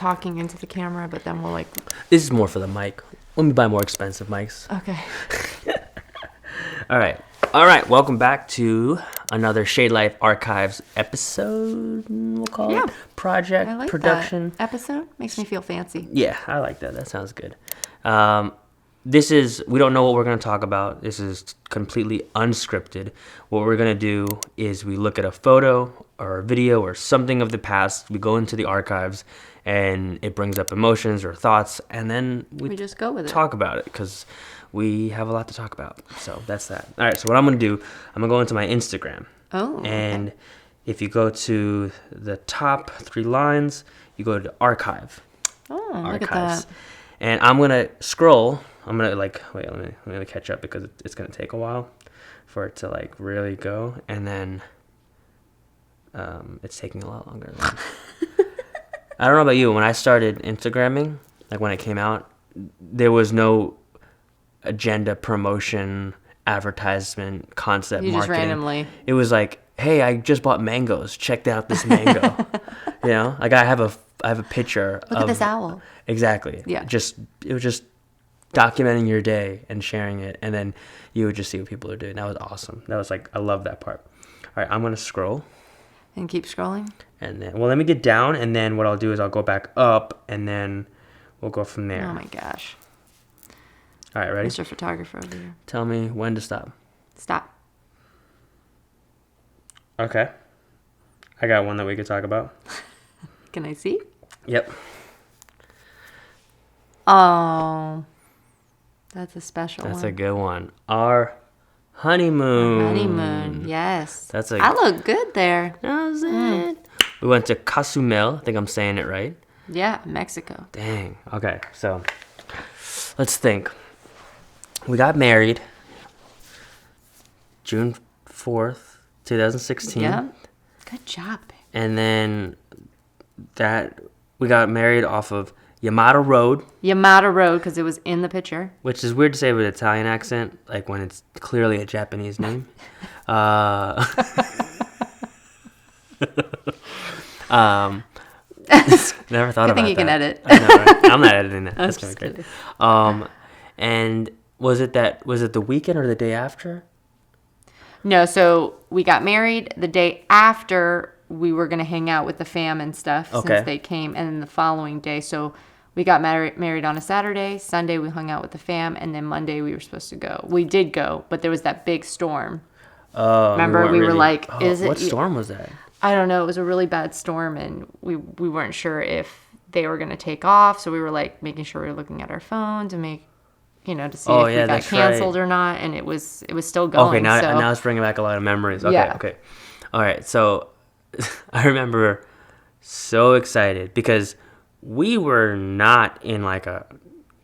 talking into the camera, but then we'll like... This is more for the mic. Let me buy more expensive mics. Okay. All right. Welcome back to another SHADELIFE Archives episode, we'll call it. Project, I like production. That. Episode? Makes me feel fancy. Yeah, I like that. That sounds good. We don't know what we're going to talk about. This is completely unscripted. What we're going to do is we look at a photo or a video or something of the past. We go into the archives and it brings up emotions or thoughts, and then we just go with it. Talk about it because we have a lot to talk about. So that's that. All right, so what I'm going to do, I'm going to go into my Instagram. Oh. And okay. If you go to the top 3 lines, you go to archive. Oh, archives. Look at that. And I'm going to scroll. I'm going to let me catch up because it's going to take a while for it to like really go. And then it's taking a lot longer. I don't know about you. When I started Instagramming, like when it came out, there was no agenda, promotion, advertisement, concept, you marketing. just randomly. It was like, hey, I just bought mangoes. Check out this mango. You know, like I have a picture. Look at this owl. Exactly. Yeah. It was just documenting your day and sharing it, and then you would just see what people are doing. That was awesome. That was like, I love that part. All right, I'm gonna scroll. And keep scrolling. And then, let me get down, and then what I'll do is I'll go back up, and then we'll go from there. Oh my gosh. All right, ready? Mr. Photographer over here. Tell me when to stop. Stop. Okay. I got one that we could talk about. Can I see? Yep. Oh. That's a special one. That's a good one. Our honeymoon. Honeymoon, yes. I look good there. That was it. We went to Cozumel. I think I'm saying it right. Yeah, Mexico. Dang. Okay, so let's think. We got married June 4th, 2016. Yeah. Good job, babe. And then we got married off of Yamada Road. Yamada Road, because it was in the picture. Which is weird to say with an Italian accent, like when it's clearly a Japanese name. Never thought about that. Good thing you can edit. I know, right? I'm not editing that. That's just gonna be great. And was it the weekend or the day after? No, so we got married the day after we were going to hang out with the fam and stuff since they came, and then the following day. So we got married on a Saturday. Sunday we hung out with the fam, and then Monday we were supposed to go. We did go, but there was that big storm. Oh, remember we were like, what storm was that? I don't know. It was a really bad storm, and we weren't sure if they were going to take off. So we were like making sure we were looking at our phone to make, to see if we got canceled or not. And it was still going. Okay, now it's bringing back a lot of memories. Okay, yeah. Okay. All right, so I remember so excited because we were not in like a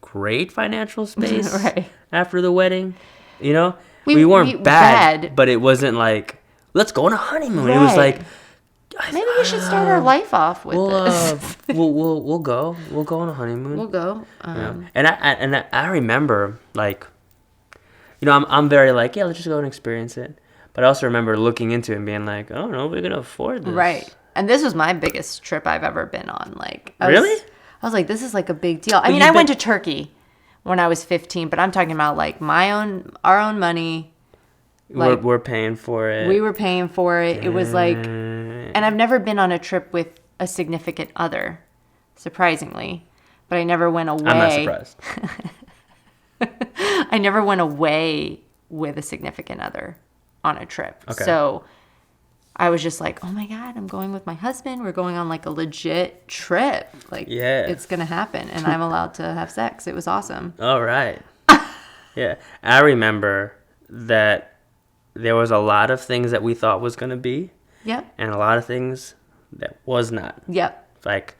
great financial space right. after the wedding. We weren't bad, but it wasn't like, let's go on a honeymoon. Right. It was like, maybe we should start our life off with this. We'll go. We'll go on a honeymoon. We'll go. And I remember like, I'm very like, yeah, let's just go and experience it. But I also remember looking into it and being like, oh no, we're gonna afford this. Right. And this was my biggest trip I've ever been on. Like, really? I was like, this is like a big deal. I mean, I went to Turkey when I was 15, but I'm talking about like our own money. Like, we're paying for it. We were paying for it. It was like, and I've never been on a trip with a significant other, surprisingly, but I never went away. I'm not surprised. I never went away with a significant other on a trip. Okay. So I was just like, oh my God, I'm going with my husband. We're going on like a legit trip. Like, it's going to happen. And I'm allowed to have sex. It was awesome. All right. Yeah. I remember that there was a lot of things that we thought was going to be. Yep. And a lot of things that was not. Yep. Like,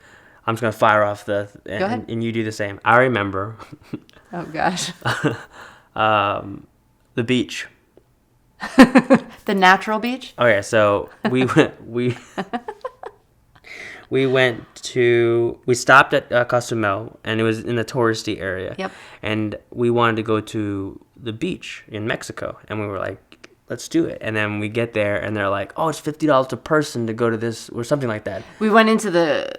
I'm just going to fire off Go ahead. and you do the same. I remember. Oh, gosh. The beach. The natural beach? Okay, so we stopped at Cozumel, and it was in the touristy area. Yep. And we wanted to go to the beach in Mexico, and we were like, let's do it. And then we get there, and they're like, oh, it's $50 a person to go to this, or something like that. We went into the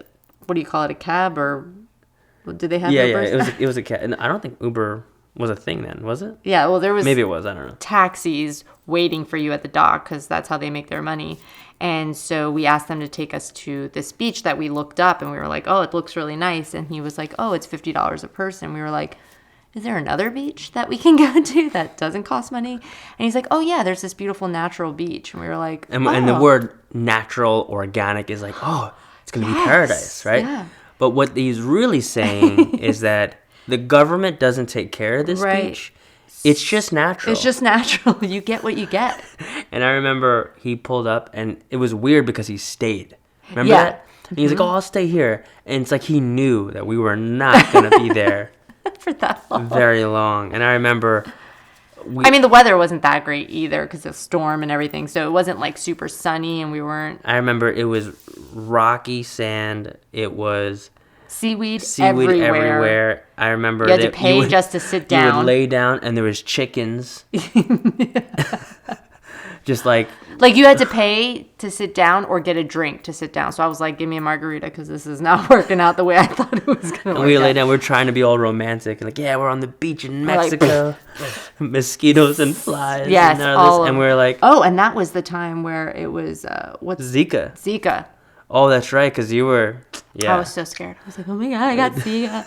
what do you call it, a cab, or did they have Yeah, Ubers? it was a cab. And I don't think Uber was a thing then, was it? Yeah, well, there was... Maybe it was, I don't know. Taxis waiting for you at the dock because that's how they make their money. And so we asked them to take us to this beach that we looked up, and we were like, oh, it looks really nice. And he was like, oh, it's $50 a person. We were like, is there another beach that we can go to that doesn't cost money? And he's like, oh, yeah, there's this beautiful natural beach. And we were like, and the word natural, organic is like, oh, it's going to be paradise, right? Yeah. But what he's really saying is that the government doesn't take care of this beach. It's just natural. It's just natural. You get what you get. And I remember he pulled up, and it was weird because he stayed. Remember that? And he's like, oh, I'll stay here. And it's like he knew that we were not going to be there for that long. Very long. And I remember... the weather wasn't that great either because of storm and everything. So it wasn't like super sunny, and we weren't... I remember it was rocky sand. It was... Seaweed everywhere. I remember you had to pay just to sit down. You would lay down, and there was chickens. Just like you had to pay to sit down or get a drink to sit down. So I was like, give me a margarita because this is not working out the way I thought it was going to work out. We lay down. We're trying to be all romantic. Like, yeah, we're on the beach in Mexico. Mosquitoes and flies. Yes, and we're like... Oh, and that was the time where it was... Zika. Zika. Oh, that's right, because you were... Yeah. I was so scared. I was like, oh my God, I got Zika.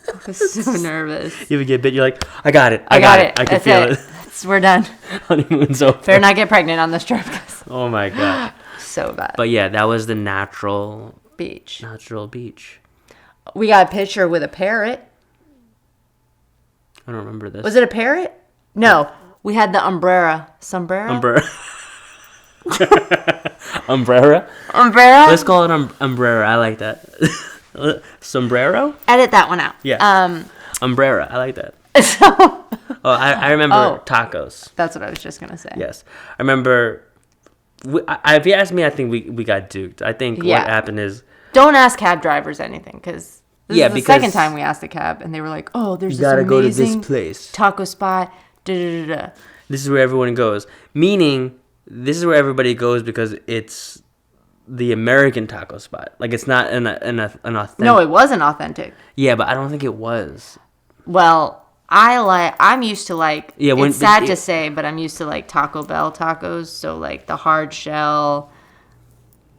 I was so nervous. You would get bit, you're like, I got it. I got it. I can feel it. We're done. Honeymoon's over. Better not get pregnant on this trip. Oh my God. So bad. But yeah, that was the natural beach. We got a picture with a parrot. I don't remember this. Was it a parrot? No. We had the sombrero. Umbrella? Let's call it umbrella. I like that. Sombrero? Edit that one out. Yeah. Umbrella. I like that. I remember tacos. That's what I was just going to say. Yes. I remember... if you ask me, I think we got duped. I think what happened is... Don't ask cab drivers anything, because... This is the second time we asked a cab, and they were like, oh, there's this amazing go to this place. Taco spot. Da-da-da-da. This is where everyone goes. Meaning... This is where everybody goes because it's the American taco spot. Like, it's not an authentic... No, it wasn't authentic. Yeah, but I don't think it was. Well, I'm used to, like... Yeah, it's sad to say, but I'm used to, like, Taco Bell tacos. So, like, the hard shell...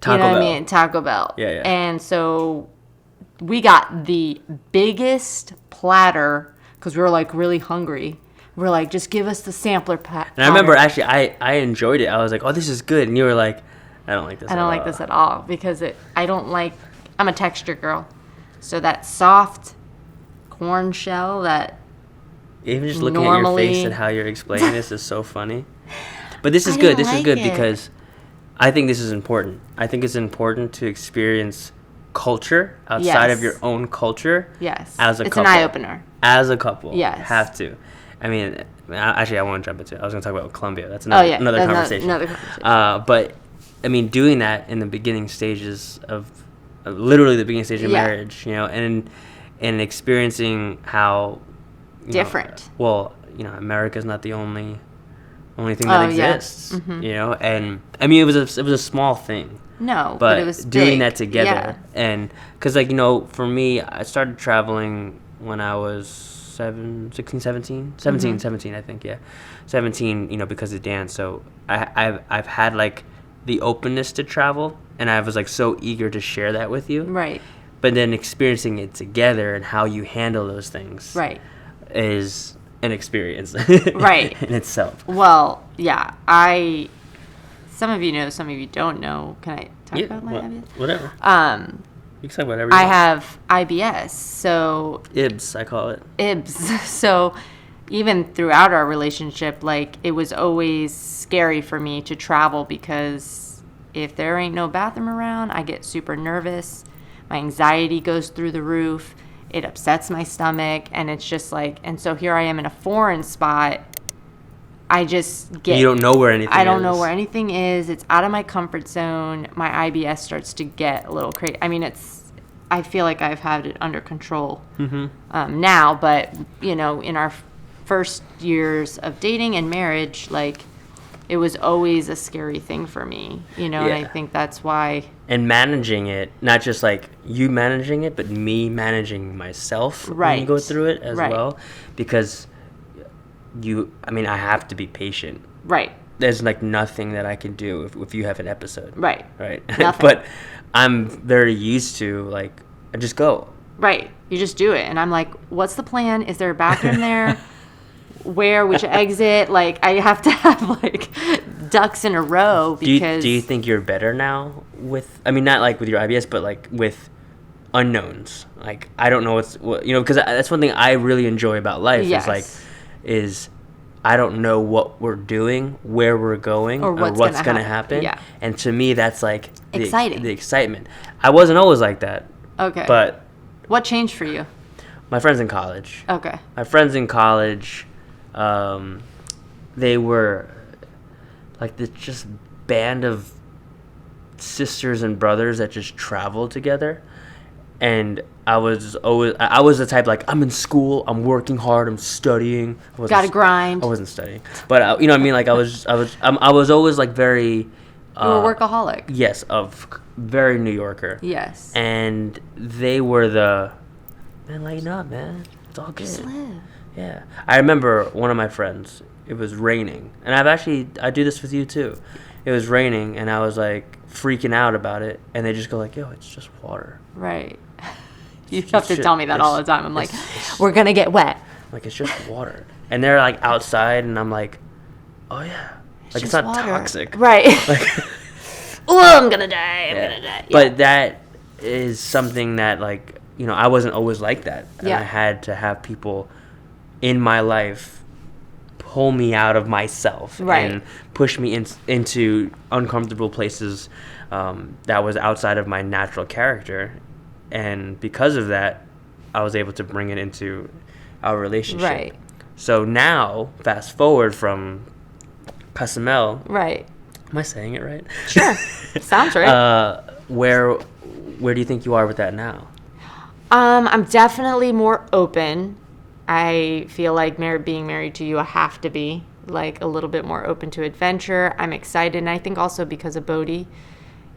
Taco Bell. What I mean? Taco Bell. Yeah. And so we got the biggest platter because we were, like, really hungry. We're like, just give us the sampler pack. And I remember, actually, I enjoyed it. I was like, oh, this is good. And you were like, I don't like this I don't like this at all because I'm a texture girl. So that soft corn shell that even just looking at your face and how you're explaining this is so funny. But this is good. This is good because I think this is important. I think it's important to experience culture outside of your own culture. Yes. As a couple. It's an eye-opener. As a couple. Yes. Have to. I mean, actually, I want to jump into it. I was going to talk about Colombia. That's another conversation. But, I mean, doing that in the beginning stages of, literally the beginning stage of marriage, and experiencing how... different. America's not the only thing that exists, and, I mean, it was a small thing. No, but it was doing big. that together. And, because, for me, I started traveling when I was... 17, I think, yeah. 17, because of dance. So I've had, like, the openness to travel, and I was, like, so eager to share that with you. Right. But then experiencing it together and how you handle those things. Right. Is an experience. Right. In itself. Well, yeah. Some of you know, some of you don't know. Can I talk about my IBS? Whatever. You can talk about everything. I have IBS, so... IBS, I call it. IBS. So even throughout our relationship, like, it was always scary for me to travel because if there ain't no bathroom around, I get super nervous. My anxiety goes through the roof. It upsets my stomach, and it's just like... And so here I am in a foreign spot. I just get... You don't know where anything is. I don't know where anything is. It's out of my comfort zone. My IBS starts to get a little crazy. I mean, I feel like I've had it under control now, but, in our first years of dating and marriage, like, it was always a scary thing for me, you know, and I think that's why. And managing it, not just like you managing it, but me managing myself right. when you go through it as right. well. Because I have to be patient. Right. There's like nothing that I can do if you have an episode. Right. Nothing. But I'm very used to, like, I just go. Right. You just do it. And I'm like, what's the plan? Is there a bathroom there? Where, which exit? Like, I have to have, like, ducks in a row because... Do you think you're better now with... I mean, not, like, with your IBS, but, like, with unknowns? Like, I don't know because that's one thing I really enjoy about life is I don't know what we're doing, where we're going, or what's going to happen. Yeah. And to me, that's, like... Exciting. The excitement. I wasn't always like that. Okay. But... What changed for you? My friends in college. Okay. My friends in college... they were like this just band of sisters and brothers that just traveled together, and I was the type, like, I'm in school, I'm working hard, I'm studying. Gotta grind. I wasn't studying, but you know what I mean. Like I was always like very. You were a workaholic. Yes, of very New Yorker. Yes. And they were the man. Lighten up, man. It's all good. Just live. Yeah. I remember one of my friends, it was raining. And I do this with you too. It was raining and I was like freaking out about it. And they just go like, yo, it's just water. Right. You have to tell me that all the time. I'm like, we're going to get wet. Like, it's just water. And they're like outside and I'm like, oh yeah. Like, it's not water. Toxic. Right. Like, oh, I'm going to die. I'm going to die. Yeah. But that is something that, like, you know, I wasn't always like that. And I had to have people in my life pull me out of myself and push me into uncomfortable places that was outside of my natural character, and because of that I was able to bring it into our relationship. So now fast forward from Casamel, am I saying it right? Sure. Sounds right. Where do you think you are with that now? I'm definitely more open. I feel like being married to you, I have to be, like, a little bit more open to adventure. I'm excited, and I think also because of Bodhi,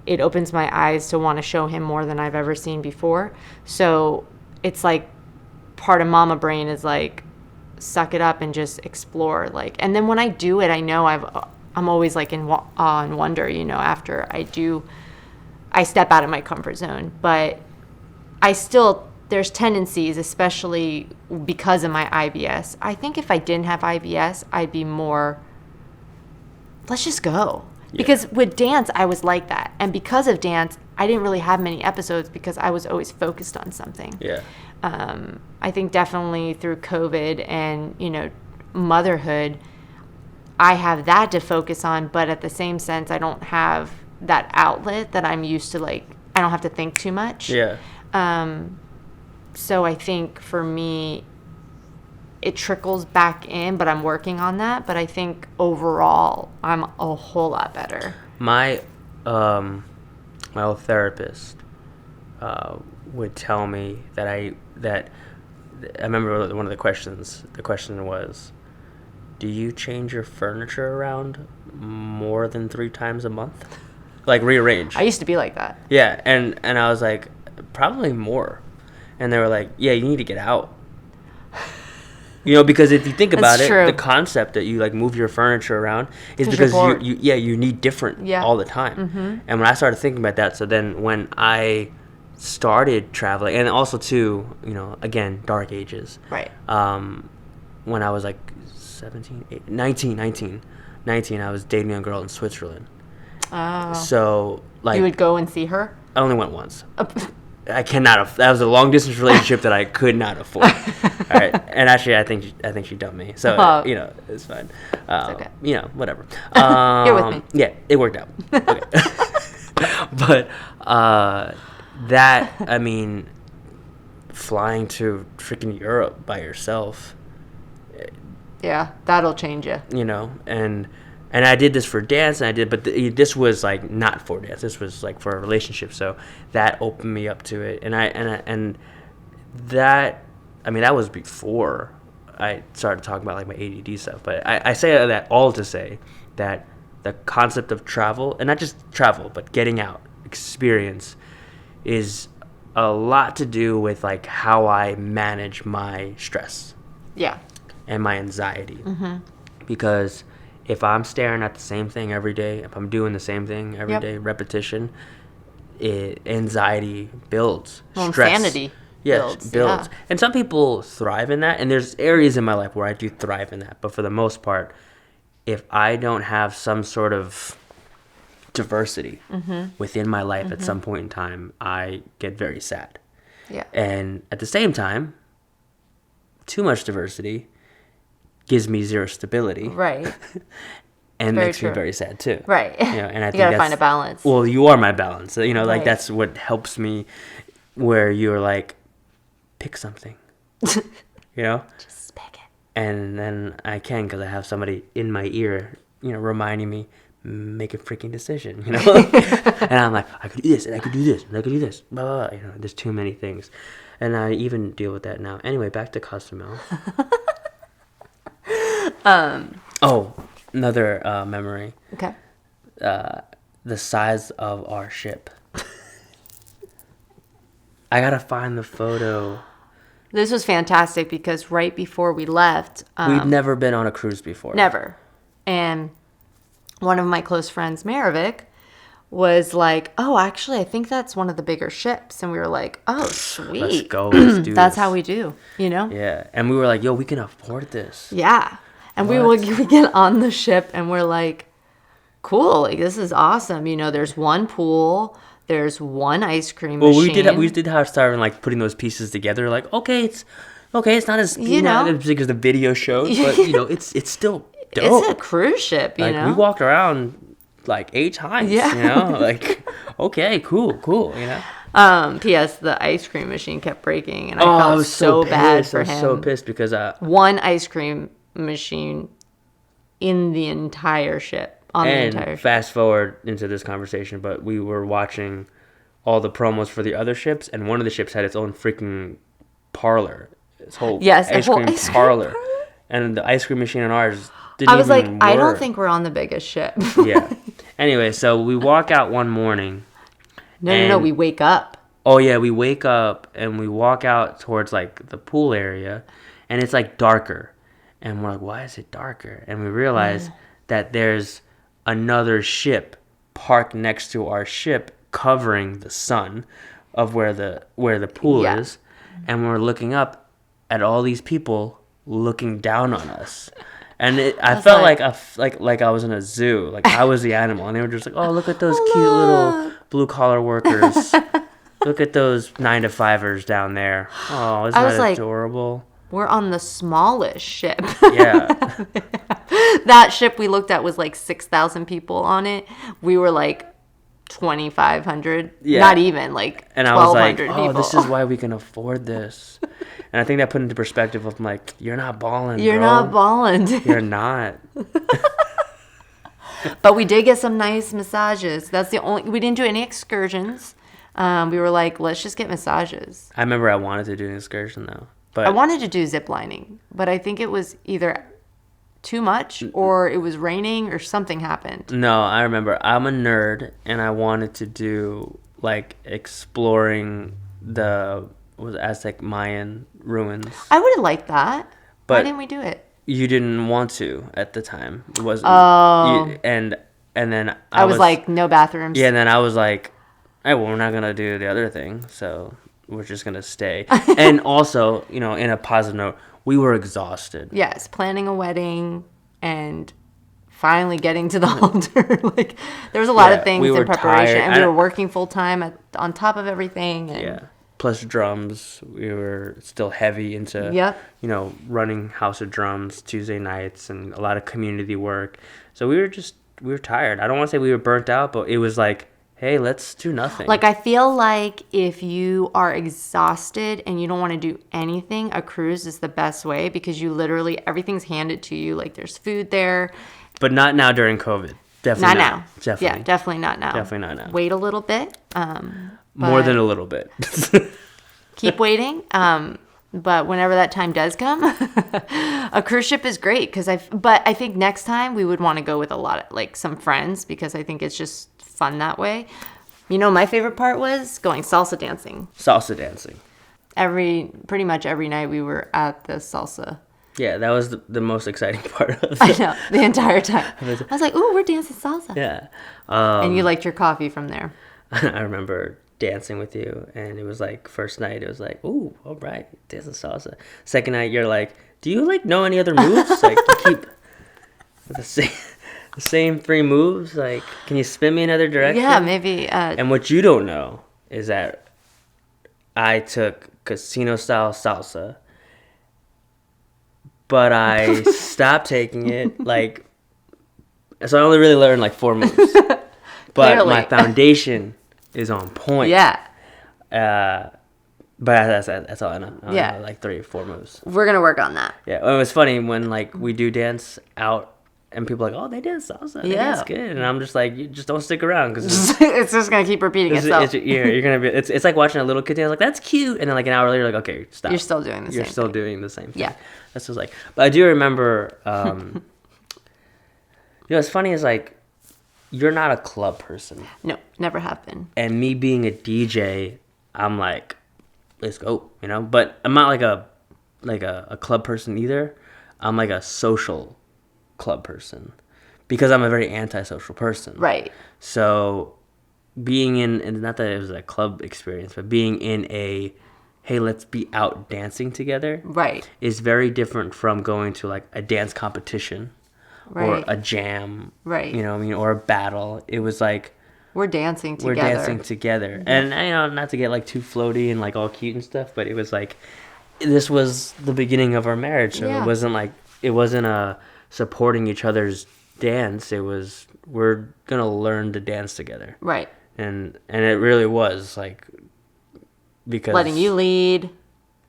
it opens my eyes to want to show him more than I've ever seen before. So it's like part of mama brain is like, suck it up and just explore. Like, and then when I do it, I know I'm always like in awe and wonder, you know, after I step out of my comfort zone. But there's tendencies, especially because of my IBS. I think if I didn't have IBS, I'd be more, let's just go. Yeah. Because with dance, I was like that. And because of dance, I didn't really have many episodes because I was always focused on something. Yeah. I think definitely through COVID and, you know, motherhood, I have that to focus on. But at the same sense, I don't have that outlet that I'm used to. Like, I don't have to think too much. Yeah. So I think for me, it trickles back in, but I'm working on that. But I think overall, I'm a whole lot better. My old therapist would tell me that I remember one of the questions. The question was, do you change your furniture around more than 3 times a month? Like, rearrange. I used to be like that. Yeah, and I was like, probably more. And they were like, yeah, you need to get out. You know, because if you think about it, the concept that you, like, move your furniture around is because you need different all the time. Mm-hmm. And when I started thinking about that, so then when I started traveling, and also too, you know, again, dark ages. Right. When I was like 19, I was dating a girl in Switzerland. Oh. So, like, you would go and see her? I only went once. I cannot. That was a long distance relationship that I could not afford. All right, and actually, I think she dumped me. So you know, it's fine. It's okay. You know, whatever. You're with me. Yeah, it worked out. Okay. But that, I mean, flying to freaking Europe by yourself. Yeah, that'll change you. You know, and I did this for dance, but this was like not for dance. This was like for a relationship. So that opened me up to it, and that, I mean, that was before I started talking about like my ADD stuff. But I say that all to say that the concept of travel, and not just travel, but getting out, experience, is a lot to do with like how I manage my stress. Yeah. And my anxiety. Because if I'm staring at the same thing every day, if I'm doing the same thing every day, repetition, anxiety builds. Stress. Insanity builds. Yeah. And some people thrive in that, and there's areas in my life where I do thrive in that. But for the most part, if I don't have some sort of diversity within my life at some point in time, I get very sad. Yeah. And at the same time, too much diversity gives me zero stability. Right. And makes me very sad too. Right. And I think gotta find a balance. Well, you are my balance. Like that's what helps me, where you're like, pick something. Just pick it. And then I can, because I have somebody in my ear, reminding me, make a freaking decision, And I'm like, I could do this, and I could do this, and I could do this, blah, blah, blah. There's too many things. And I even deal with that now. Anyway, back to Cozumel. Another memory. Okay. The size of our ship. I gotta find the photo. This was fantastic because right before we left... we'd never been on a cruise before. Never. And one of my close friends, Maravik, was like, oh, actually, I think that's one of the bigger ships. And we were like, oh, sweet. Let's go. Let's do That's this. how we do, Yeah. And we were like, yo, we can afford this. Yeah. And we get on the ship and we're like, cool, like this is awesome. There's one pool, there's one ice cream machine. We did have started like putting those pieces together. Like, okay, it's not as not as big as the video shows, but it's still dope. It's a cruise ship, we walked around like 8 times. Like, okay, cool. P.S. the ice cream machine kept breaking, and I felt so bad for him. I was so pissed because one ice cream machine in the entire ship. Fast forward into this conversation, but we were watching all the promos for the other ships, and one of the ships had its own freaking parlor. Its whole ice cream parlor. And the ice cream machine on ours didn't even work. I don't think we're on the biggest ship. Yeah. Anyway, so we walk out one morning. No, we wake up. Oh, yeah, we wake up and we walk out towards, like, the pool area, and it's, like, darker. And we're like, why is it darker? And we realize that there's another ship parked next to our ship covering the sun of where the pool is. And we're looking up at all these people looking down on us. And I felt like I was in a zoo. Like I was the animal. And they were just like, oh, look at those cute little blue-collar workers. Look at those 9-to-5ers down there. Oh, isn't that adorable? We're on the smallest ship. Yeah. That ship we looked at was like 6,000 people on it. We were like 2,500. Yeah. Not even, like 1,200 people. And I was like, oh, this is why we can afford this. And I think that put into perspective of like, you're not balling, You're not balling. You're not. But we did get some nice massages. That's the only... We didn't do any excursions. We were like, let's just get massages. I remember I wanted to do an excursion, though. But I wanted to do zip lining, but I think it was either too much or it was raining or something happened. No, I remember. I'm a nerd, and I wanted to do, like, exploring the Aztec Mayan ruins. I would have liked that. But why didn't we do it? You didn't want to at the time. It wasn't. Oh. And then I was like, no bathrooms. Yeah, and then I was like, hey, well, we're not going to do the other thing, so we're just going to stay. And also, in a positive note, we were exhausted. Yes, planning a wedding and finally getting to the altar. Like, there was a lot of things in preparation. Tired. And we were working full time on top of everything. And plus drums. We were still heavy into, running House of Drums Tuesday nights and a lot of community work. So we were tired. I don't want to say we were burnt out, but it was like, hey, let's do nothing. Like, I feel like if you are exhausted and you don't want to do anything, a cruise is the best way because you literally, everything's handed to you. Like, there's food there. But not now during COVID. Definitely not. Now. Definitely. Yeah, definitely not now. Definitely not now. Wait a little bit. More than a little bit. Keep waiting. But whenever that time does come, a cruise ship is great but I think next time we would want to go with a lot of like some friends because I think it's just fun that way. You know, my favorite part was going salsa dancing. Salsa dancing. Pretty much every night we were at the salsa. Yeah, that was the most exciting part of it. I know, the entire time. I was like, ooh, we're dancing salsa. Yeah. And you liked your coffee from there. I remember dancing with you, and it was like first night it was like, ooh, all right, dancing salsa. Second night you're like, do you like know any other moves? Like you keep the same 3 moves. Like, can you spin me another direction? Yeah, maybe. And what you don't know is that I took casino style salsa, but I stopped taking it. Like, so I only really learned like 4 moves, but Clearly. my foundation is on point. Yeah. But that's all I know. I Yeah. know like 3 or 4 moves. We're going to work on that. Yeah. It was funny when like we do dance out and people are like, oh, they dance salsa. They dance good. And I'm just like, you just don't stick around because it's just going to keep repeating itself. You're going to be, it's like watching a little kid dance like, that's cute. And then like an hour later, you're like, okay, stop. You're still doing the same thing. Doing the same thing. Yeah. That's just like, but I do remember, you know, what's funny is like, you're not a club person. No, never have been. And me being a DJ, I'm like, let's go, you know? But I'm not like a club person either. I'm like a social club person because I'm a very antisocial person. Right. So being in, and not that it was a club experience, but being in a, hey, let's be out dancing together. Right. Is very different from going to like a dance competition. Right. Or a jam, right? You know what I mean, or a battle. It was like we're dancing together. Mm-hmm. And you know, not to get like too floaty and like all cute and stuff, but it was like this was the beginning of our marriage. So it wasn't a supporting each other's dance. It was we're gonna learn to dance together, right? And it really was like because letting you lead,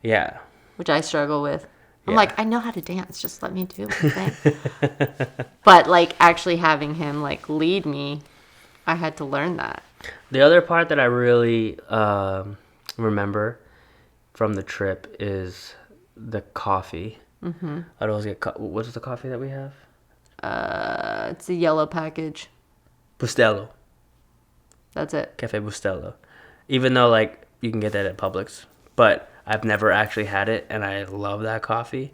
yeah, which I struggle with. I'm like, I know how to dance. Just let me do my thing. But like actually having him like lead me, I had to learn that. The other part that I really remember from the trip is the coffee. Mm-hmm. I'd always get what is the coffee that we have? It's a yellow package. Bustelo. That's it. Cafe Bustelo. Even though like you can get that at Publix, but I've never actually had it, and I love that coffee.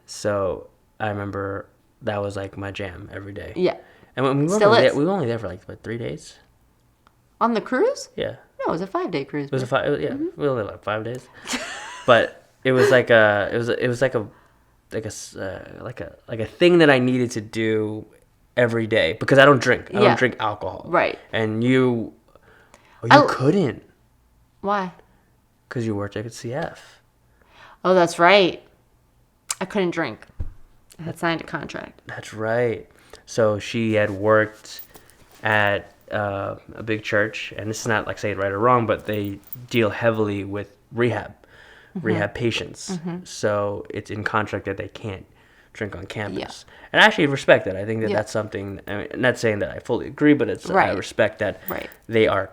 So I remember that was like my jam every day. Yeah. And when we were only there for like what, 3 days? On the cruise? Yeah. No, it was a 5-day cruise. It was yeah. Mm-hmm. We only like 5 days. But it was like a thing that I needed to do every day because I don't drink. I don't drink alcohol. Right. And you couldn't. Why? Because you worked at CF. Oh, that's right. I couldn't drink. I had signed a contract. That's right. So she had worked at a big church, and this is not like saying right or wrong, but they deal heavily with rehab patients. Mm-hmm. So it's in contract that they can't drink on campus. Yeah. And I actually respect that. I think that that's something. I mean, not saying that I fully agree, but it's I respect that they are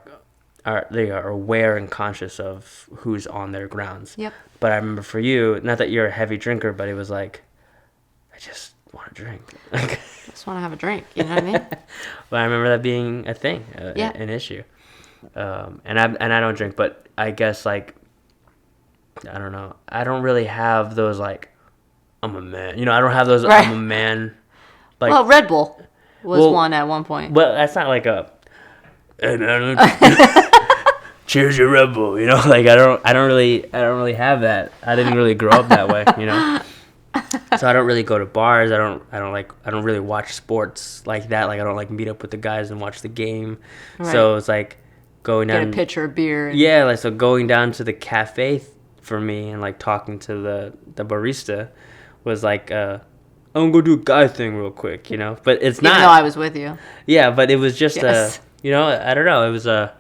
aware and conscious of who's on their grounds. Yep. But I remember for you, not that you're a heavy drinker, but it was like, I just want to drink. I just want to have a drink. You know what I mean? But I remember that being a thing, an issue. And I don't drink, but I guess like, I don't know. I don't really have those like, I'm a man. You know, I don't have those I'm a man. Like, well, Red Bull was one at one point. But that's not like a, hey man, cheers your Red Bull, you know, like I don't really have that. I didn't really grow up that way, you know. So I don't really go to bars. I don't really watch sports like that. Like I don't like meet up with the guys and watch the game. Right. So it's like going down, get a pitcher of beer. Yeah, like so going down to the cafe for me and like talking to the barista was like I'm gonna go do a guy thing real quick, you know. But it's not. Even though I was with you. Yeah, but it was just you know, I don't know. It was I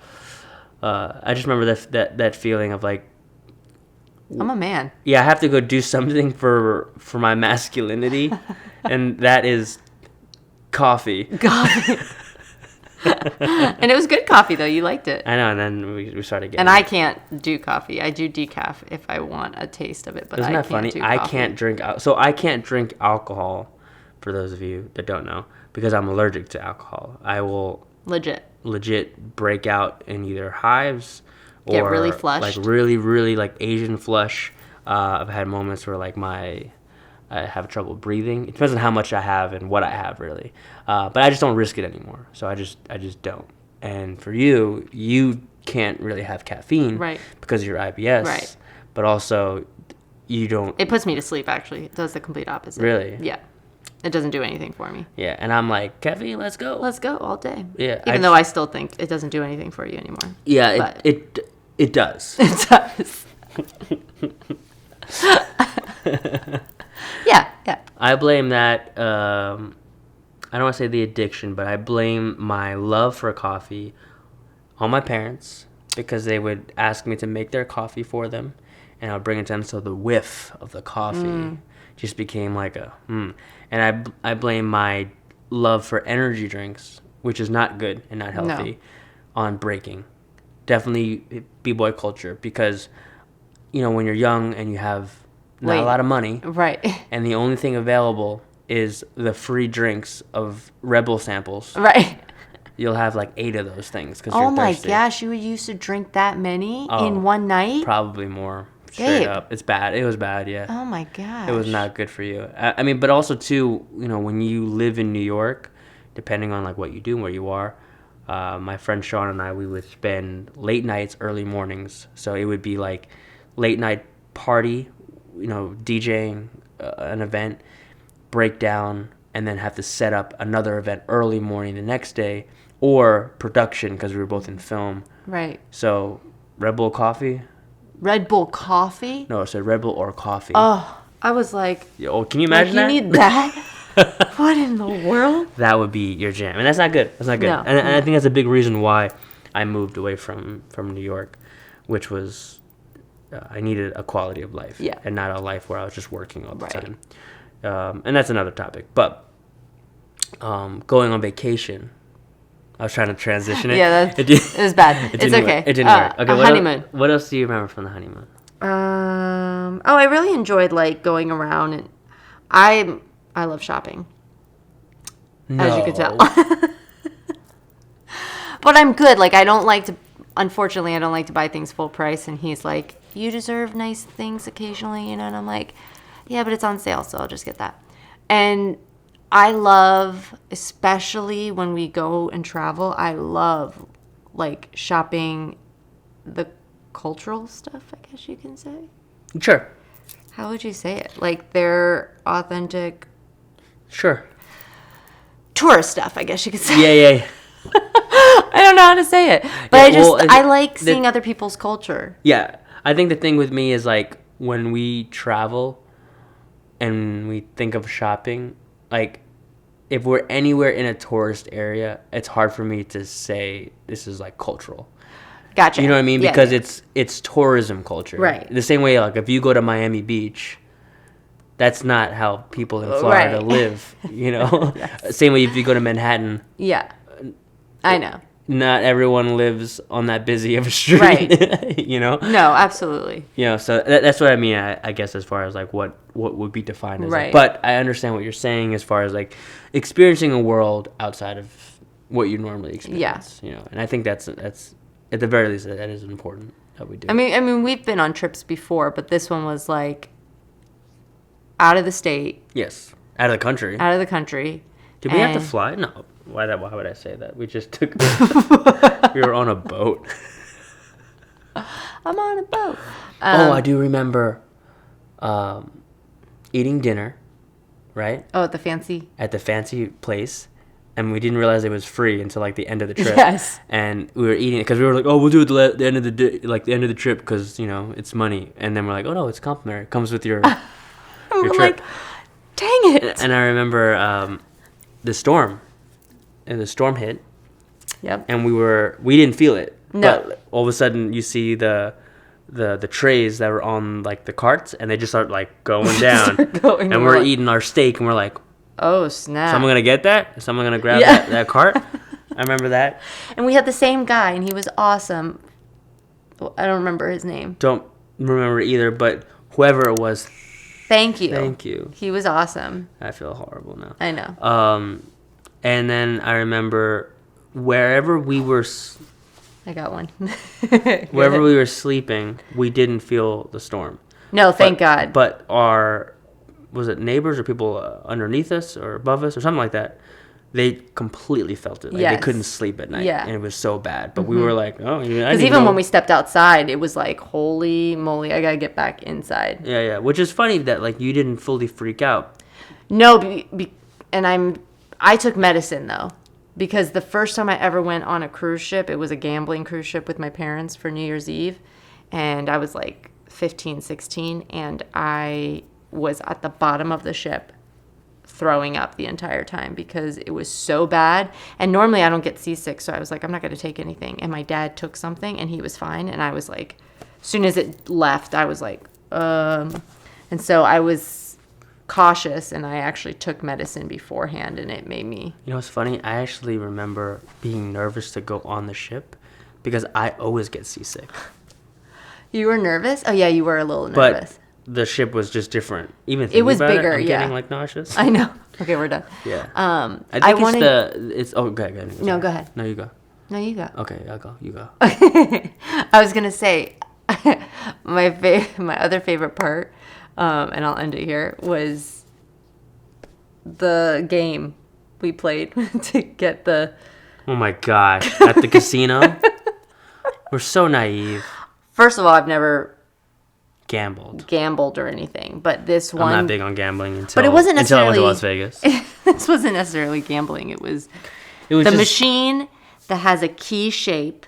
just remember that feeling of like, I'm a man. Yeah, I have to go do something for my masculinity, and that is coffee. And it was good coffee, though. You liked it. I know, and then we started getting. And I can't do coffee. I do decaf if I want a taste of it, but Isn't I that can't funny? do I coffee. can't drink. So I can't drink alcohol. For those of you that don't know, because I'm allergic to alcohol, I will legit break out in either hives or get really flushed. Like really like Asian flush. I've had moments where like I have trouble breathing. It depends on how much I have and what I have, really. But I just don't risk it anymore. So I just don't. And for you can't really have caffeine, right? Because of your IBS, right? But also, you don't. It puts me to sleep. Actually, it does the complete opposite. Really? Yeah. It doesn't do anything for me. Yeah, and I'm like, caffeine, let's go. Let's go all day. Yeah. Even though I still think it doesn't do anything for you anymore. Yeah, it does. It does. Yeah. I blame that, I don't want to say the addiction, but I blame my love for coffee on my parents because they would ask me to make their coffee for them, and I would bring it to them, so the whiff of the coffee just became like And I blame my love for energy drinks, which is not good and not healthy, on breaking. Definitely b-boy culture, because, when you're young and you have not a lot of money, right, and the only thing available is the free drinks of Rebel samples, right, you'll have like 8 of those things because you're thirsty. My gosh, you used to drink that many in one night? Probably more. Straight up. It's bad. It was bad, yeah. Oh my gosh. It was not good for you. I mean, but also too, when you live in New York, depending on like what you do and where you are, my friend Sean and I, we would spend late nights, early mornings. So it would be like late night party, DJing an event, break down, and then have to set up another event early morning the next day, or production because we were both in film. Right. So Red Bull coffee. Red Bull coffee? No, it said Red Bull or coffee. Oh, I was like... Oh, can you imagine that? You need that? What in the world? That would be your jam. And that's not good. That's not good. No. And I think that's a big reason why I moved away from New York, which was I needed a quality of life. Yeah. And not a life where I was just working all the time. And that's another topic. But going on vacation... I was trying to transition it. Yeah, it was bad. It's okay. It didn't work. Okay, honeymoon. What else do you remember from the honeymoon? I really enjoyed like going around, and I love shopping. No. As you can tell. But I'm good. Like unfortunately, I don't like to buy things full price, and he's like, you deserve nice things occasionally, and I'm like, yeah, but it's on sale, so I'll just get that. And I love, especially when we go and travel, I love like shopping the cultural stuff, I guess you can say. Sure. How would you say it? Like their authentic... Sure. Tourist stuff, I guess you could say. Yeah. I don't know how to say it. But I like seeing other people's culture. Yeah. I think the thing with me is like when we travel and we think of shopping, like if we're anywhere in a tourist area, it's hard for me to say this is like cultural. Gotcha. You know what I mean? Yeah, because it's tourism culture. Right. The same way, like if you go to Miami Beach, that's not how people in Florida live. Yes. Same way if you go to Manhattan. Yeah. I know. Not everyone lives on that busy of a street. Right. No, absolutely. So that's what I mean, I guess, as far as like what would be defined as right. Like, but I understand what you're saying as far as like experiencing a world outside of what you normally experience. Yeah. And I think that's at the very least that is important that we do. I mean we've been on trips before, but this one was like out of the state. Yes. Out of the country. Did we have to fly? No. Why would I say that? We just took... we were on a boat. I'm on a boat. I do remember eating dinner, right? Oh, at the fancy place. And we didn't realize it was free until like the end of the trip. Yes. And we were eating it because we were like, we'll do it at the end of the day, like the end of the trip because, it's money. And then we're like, oh, no, it's complimentary. It comes with your trip. Like, dang it. And I remember the storm. And the storm hit. Yep. And we didn't feel it. No. But all of a sudden you see the trays that were on like the carts and they just start like going down. And we're eating our steak and we're like, oh snap. Someone gonna get that? Is someone gonna grab that cart? I remember that. And we had the same guy, and he was awesome. Well, I don't remember his name. Don't remember either, but whoever it was. Thank you. Thank you. He was awesome. I feel horrible now. I know. And then I remember wherever we were... I got one. Wherever we were sleeping, we didn't feel the storm. No, thank God. But was it neighbors or people underneath us or above us or something like that? They completely felt it. Like they couldn't sleep at night. Yeah. And it was so bad. But we were like, oh, because even when we stepped outside, it was like, holy moly, I got to get back inside. Yeah. Which is funny that like you didn't fully freak out. No, and I took medicine though. Because the first time I ever went on a cruise ship, it was a gambling cruise ship with my parents for New Year's Eve. And I was like 15, 16. And I was at the bottom of the ship throwing up the entire time because it was so bad. And normally I don't get seasick. So I was like, I'm not going to take anything. And my dad took something and he was fine. And I was like, as soon as it left, I was like, And so I was cautious, and I actually took medicine beforehand, and it made me... You know what's funny? I actually remember being nervous to go on the ship because I always get seasick. You were nervous? Oh, yeah, you were a little nervous. But the ship was just different. Even it was bigger, I'm getting like nauseous. I know. Okay, we're done. Yeah. I think it's oh, go ahead. No, go ahead. No, you go. No, you go. Okay, I'll go. You go. I was going to say, my other favorite part, and I'll end it here, was the game we played to get the... Oh my gosh, at the casino? We're so naive. First of all, I've never... gambled or anything, but this one... I'm not big on gambling until I went to Las Vegas. This wasn't necessarily gambling. It was the machine that has a key shape,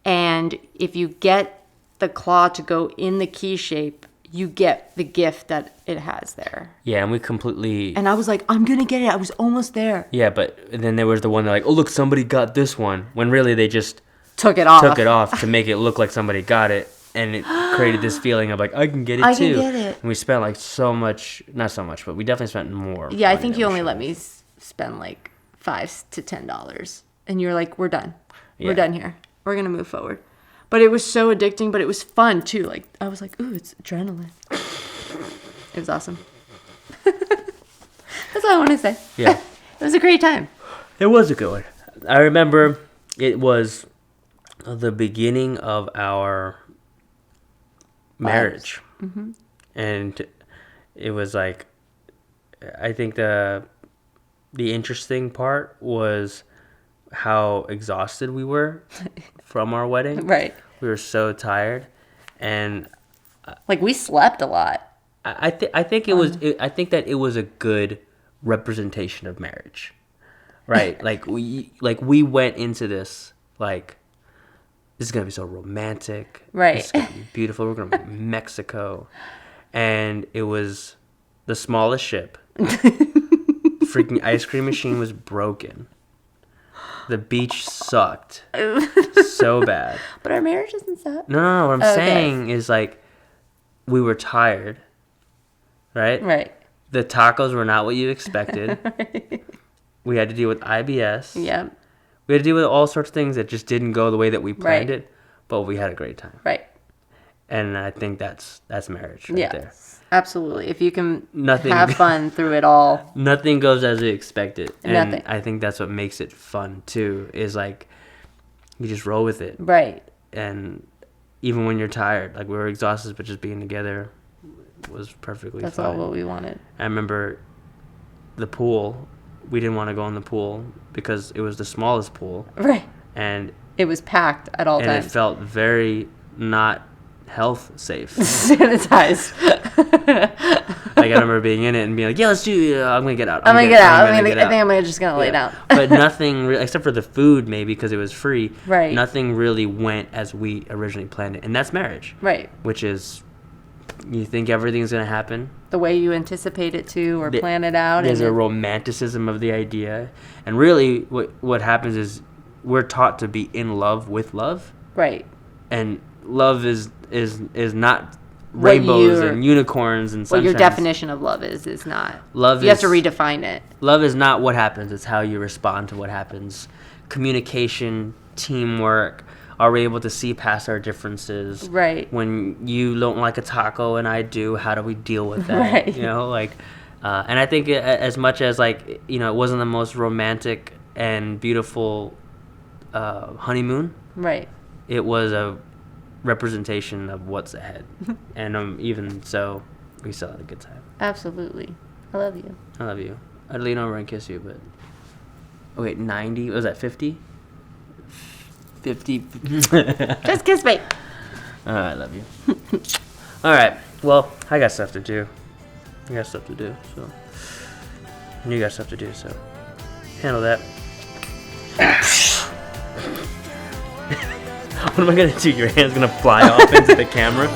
and if you get the claw to go in the key shape, you get the gift that it has there. Yeah, and we completely... And I was like, I'm going to get it. I was almost there. Yeah, but then there was the one that like, oh, look, somebody got this one. When really they just... Took it off to make it look like somebody got it. And it created this feeling of like, I can get it too. I can get it. And we spent like so much... Not so much, but we definitely spent more. Yeah, I think you only let me spend like $5 to $10. And you're like, we're done. Yeah. We're done here. We're going to move forward. But it was so addicting, but it was fun too. Like I was like, ooh, it's adrenaline. It was awesome. That's all I want to say. Yeah. It was a great time. It was a good one. I remember it was the beginning of our marriage. Mm-hmm. And it was like, I think the interesting part was how exhausted we were from our wedding. Right. We were so tired, and like we slept a lot. I think that it was a good representation of marriage, right? like we went into this like, this is gonna be so romantic, right? It's gonna be beautiful. We're gonna be in Mexico, and it was the smallest ship. Freaking ice cream machine was broken. The beach sucked so bad. But our marriage doesn't suck. No. What I'm saying is like, we were tired, right? Right. The tacos were not what you expected. Right. We had to deal with IBS. Yeah. We had to deal with all sorts of things that just didn't go the way that we planned it, but we had a great time. Right. And I think that's marriage right there. Absolutely. If you can have fun through it all. Nothing goes as you expected. And nothing. I think that's what makes it fun too, is like, you just roll with it. Right. And even when you're tired, like we were exhausted, but just being together was perfectly fine. That's all what we wanted. I remember the pool. We didn't want to go in the pool because it was the smallest pool. Right. And it was packed at all times. And it felt very not health safe. Sanitized. Like I remember being in it and being like, yeah, let's do it. I'm going to get out. I think I'm just going to lay down. But nothing, except for the food maybe because it was free. Right. Nothing really went as we originally planned it. And that's marriage. Right. Which is, you think everything's going to happen. The way you anticipate it to or plan it out. There's a romanticism of the idea. And really what happens is we're taught to be in love with love. Right. And love is not rainbows and unicorns and sunshine. What your definition of love is not. Love you have to redefine it. Love is not what happens. It's how you respond to what happens. communication, teamwork. Are we able to see past our differences? Right. When you don't like a taco and I do, how do we deal with that? Right. You know, like, and I think as much as like, you know, it wasn't the most romantic and beautiful honeymoon. Right. It was a representation of what's ahead. And even so, we still had a good time. Absolutely. I love you. I love you. I'd lean over and kiss you, but... Oh, wait, 90? Was that 50? 50. Just kiss me. I love you. All right. Well, I got stuff to do. I got stuff to do, so... And you got stuff to do, so... Handle that. What am I going to do? Your hand's going to fly off into the camera?